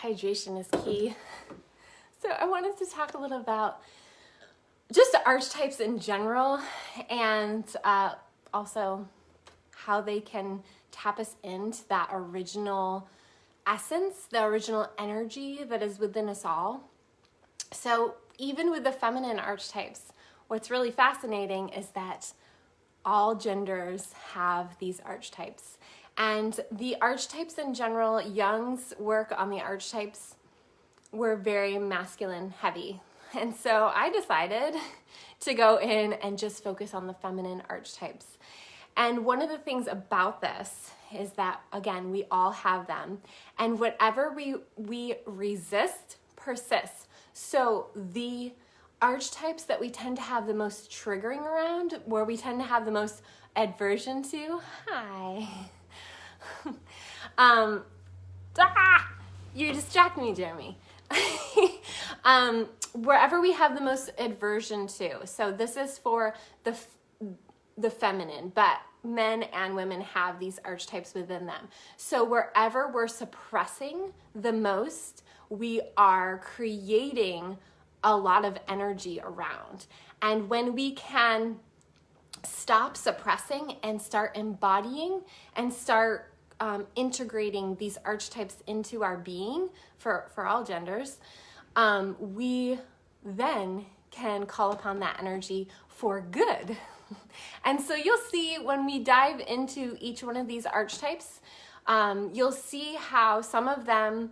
hydration is key. So I wanted to talk a little about just archetypes in general, and also how they can tap us into that original essence, the original energy that is within us all. So even with the feminine archetypes, what's really fascinating is that all genders have these archetypes. And the archetypes in general, Jung's work on the archetypes were very masculine heavy. And so I decided to go in and just focus on the feminine archetypes. And one of the things about this is that, again, we all have them. And whatever we resist persists. So the archetypes that we tend to have the most triggering around, where we tend to have the most aversion to, you distract me, Jeremy. Wherever we have the most aversion to. So this is for the feminine, but men and women have these archetypes within them. So wherever we're suppressing the most, we are creating a lot of energy around. And when we can stop suppressing and start embodying and start integrating these archetypes into our being for all genders, we then can call upon that energy for good. And so you'll see when we dive into each one of these archetypes, you'll see how some of them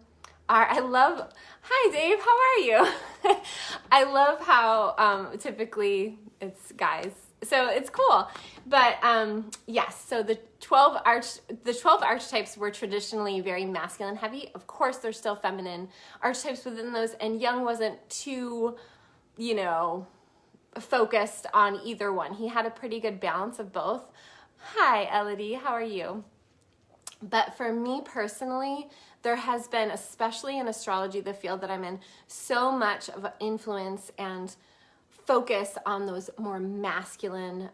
are, hi Dave, how are you? I love how typically it's guys. So it's cool. But yes, so the 12 archetypes were traditionally very masculine heavy. Of course, there's still feminine archetypes within those, and Jung wasn't too, focused on either one. He had a pretty good balance of both. Hi, Elodie, how are you? But for me personally, there has been, especially in astrology, the field that I'm in, so much of influence and focus on those more masculine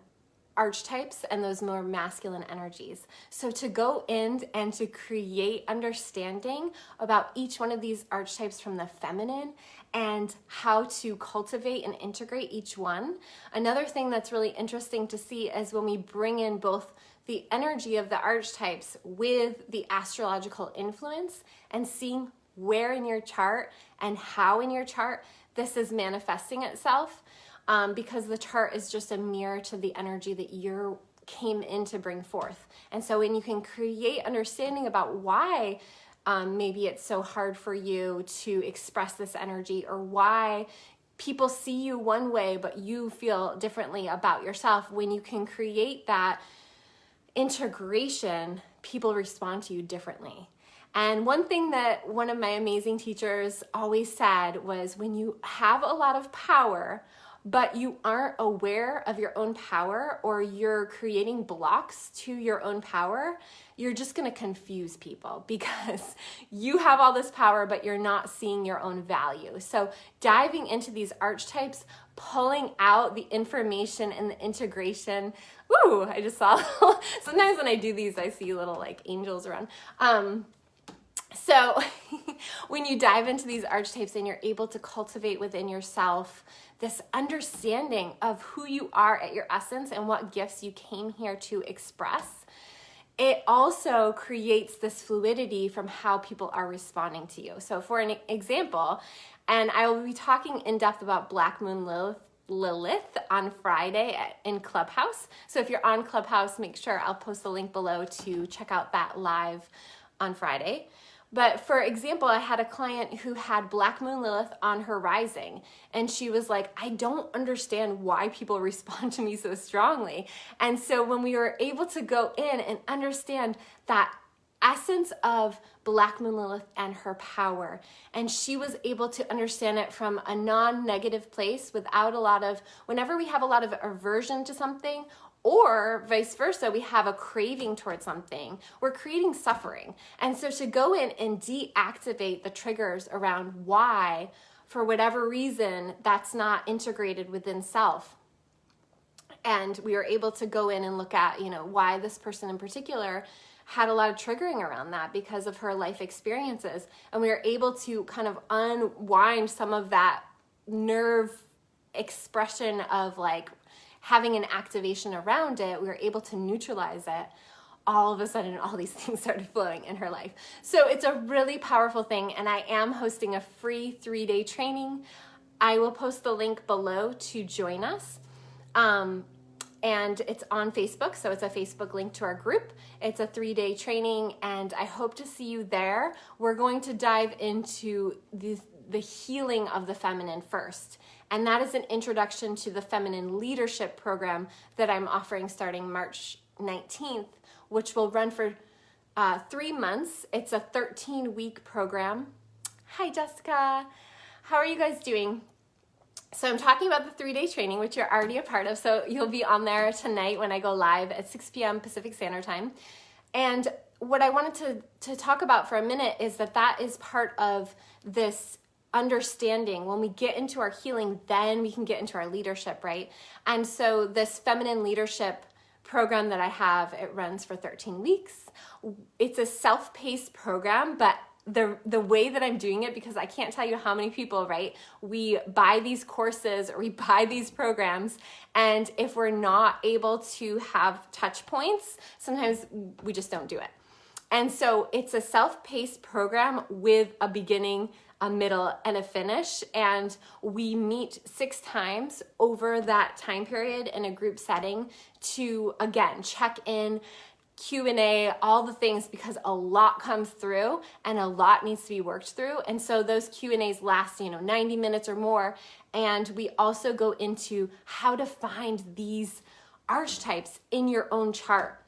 archetypes and those more masculine energies. So to go in and to create understanding about each one of these archetypes from the feminine and how to cultivate and integrate each one. Another thing that's really interesting to see is when we bring in both the energy of the archetypes with the astrological influence and seeing where in your chart and how in your chart this is manifesting itself, because the chart is just a mirror to the energy that you came in to bring forth. And so when you can create understanding about why maybe it's so hard for you to express this energy, or why people see you one way but you feel differently about yourself, when you can create that integration, people respond to you differently. And one thing that one of my amazing teachers always said was, when you have a lot of power, but you aren't aware of your own power, or you're creating blocks to your own power, you're just going to confuse people, because you have all this power, but you're not seeing your own value. So diving into these archetypes, pulling out the information and the integration. Woo, I just saw, sometimes when I do these, I see little like angels around. So when you dive into these archetypes and you're able to cultivate within yourself this understanding of who you are at your essence and what gifts you came here to express, it also creates this fluidity from how people are responding to you. So for an example, and I will be talking in depth about Black Moon Lilith on Friday in Clubhouse. So if you're on Clubhouse, make sure I'll post the link below to check out that live on Friday. But for example, I had a client who had Black Moon Lilith on her rising, and she was like, I don't understand why people respond to me so strongly. And so when we were able to go in and understand that essence of Black Moon Lilith and her power, and she was able to understand it from a non-negative place, without a lot of, whenever we have a lot of aversion to something, or vice versa, we have a craving towards something, we're creating suffering. And so to go in and deactivate the triggers around why, for whatever reason, that's not integrated within self, And we were able to go in and look at, why this person in particular had a lot of triggering around that because of her life experiences. And we were able to kind of unwind some of that nerve expression of like having an activation around it. We were able to neutralize it. All of a sudden, all these things started flowing in her life. So it's a really powerful thing. And I am hosting a free 3-day training. I will post the link below to join us. And it's on Facebook, so it's a Facebook link to our group. It's a 3-day training, and I hope to see you there. We're going to dive into the healing of the feminine first, and that is an introduction to the feminine leadership program that I'm offering starting March 19th, which will run for 3 months. It's a 13-week program. Hi, Jessica. How are you guys doing? So I'm talking about the 3-day training, which you're already a part of. So you'll be on there tonight when I go live at 6 p.m. Pacific Standard Time. And what I wanted to talk about for a minute is that is part of this understanding. When we get into our healing, then we can get into our leadership, right? And so this feminine leadership program that I have, it runs for 13 weeks. It's a self-paced program, but the way that I'm doing it, because I can't tell you how many people, right? We buy these courses or we buy these programs, and if we're not able to have touch points, sometimes we just don't do it. And so it's a self-paced program with a beginning, a middle, and a finish. And we meet 6 times over that time period in a group setting to, again, check in, Q&A, all the things, because a lot comes through and a lot needs to be worked through. And so those Q&As last, 90 minutes or more. And we also go into how to find these archetypes in your own chart.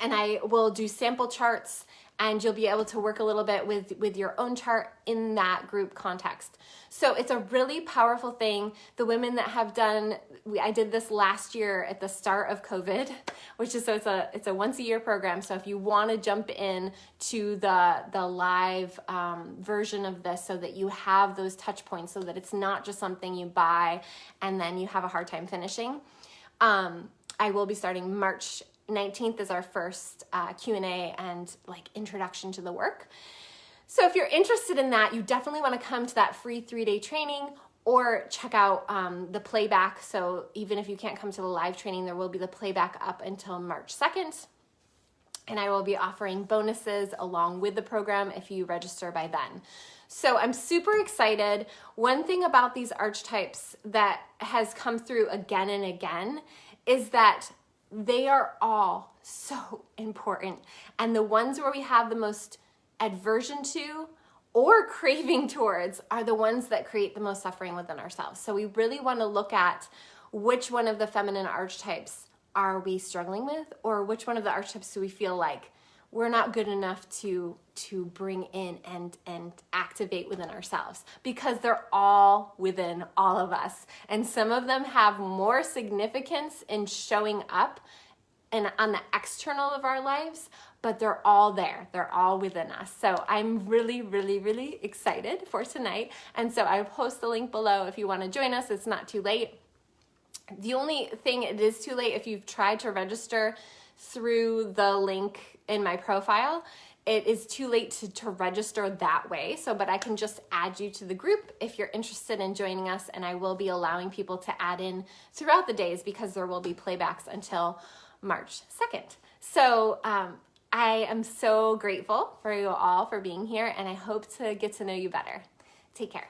And I will do sample charts, and you'll be able to work a little bit with your own chart in that group context. So it's a really powerful thing. The women that have done, I did this last year at the start of COVID, it's a once a year program. So if you want to jump in to the live version of this, so that you have those touch points, so that it's not just something you buy and then you have a hard time finishing. I will be starting March 19th is our first Q&A and like introduction to the work. So if you're interested in that, you definitely want to come to that free 3-day training or check out the playback. So even if you can't come to the live training, there will be the playback up until March 2nd. And I will be offering bonuses along with the program if you register by then. So I'm super excited. One thing about these archetypes that has come through again and again is that they are all so important. And the ones where we have the most aversion to or craving towards are the ones that create the most suffering within ourselves. So we really want to look at which one of the feminine archetypes are we struggling with, or which one of the archetypes do we feel like we're not good enough to bring in and activate within ourselves, because they're all within all of us. And some of them have more significance in showing up and on the external of our lives, but they're all there. They're all within us. So I'm really, really, really excited for tonight. And so I post the link below if you want to join us. It's not too late. The only thing, it is too late if you've tried to register through the link in my profile. It is too late to register that way. But I can just add you to the group if you're interested in joining us, and I will be allowing people to add in throughout the days because there will be playbacks until March 2nd. So I am so grateful for you all for being here, and I hope to get to know you better. Take care.